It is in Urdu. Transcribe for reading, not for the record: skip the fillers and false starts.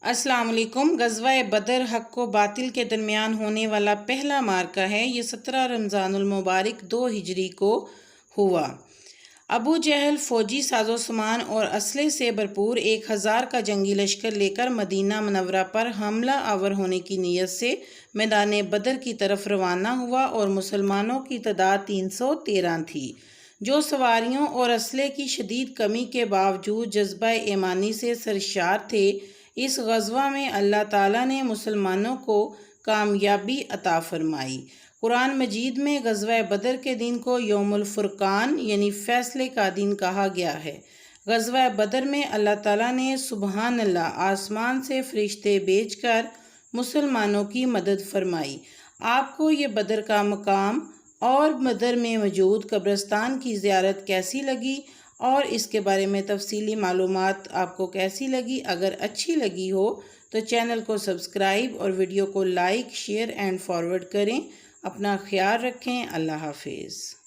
السلام علیکم۔ غزوہ بدر حق و باطل کے درمیان ہونے والا پہلا معرکہ ہے۔ یہ 17 رمضان المبارک 2 ہجری کو ہوا۔ ابو جہل فوجی ساز و سامان اور اسلحے سے بھرپور 1000 کا جنگی لشکر لے کر مدینہ منورہ پر حملہ آور ہونے کی نیت سے میدان بدر کی طرف روانہ ہوا اور مسلمانوں کی تعداد 313 تھی، جو سواریوں اور اسلحے کی شدید کمی کے باوجود جذبہ ایمانی سے سرشار تھے۔ اس غزوہ میں اللہ تعالیٰ نے مسلمانوں کو کامیابی عطا فرمائی۔ قرآن مجید میں غزوہ بدر کے دن کو یوم الفرقان یعنی فیصلے کا دن کہا گیا ہے۔ غزوہ بدر میں اللہ تعالیٰ نے سبحان اللہ آسمان سے فرشتے بھیج کر مسلمانوں کی مدد فرمائی۔ آپ کو یہ بدر کا مقام اور بدر میں موجود قبرستان کی زیارت کیسی لگی اور اس کے بارے میں تفصیلی معلومات آپ کو کیسی لگی؟ اگر اچھی لگی ہو تو چینل کو سبسکرائب اور ویڈیو کو لائک، شیئر اینڈ فارورڈ کریں۔ اپنا خیال رکھیں۔ اللہ حافظ۔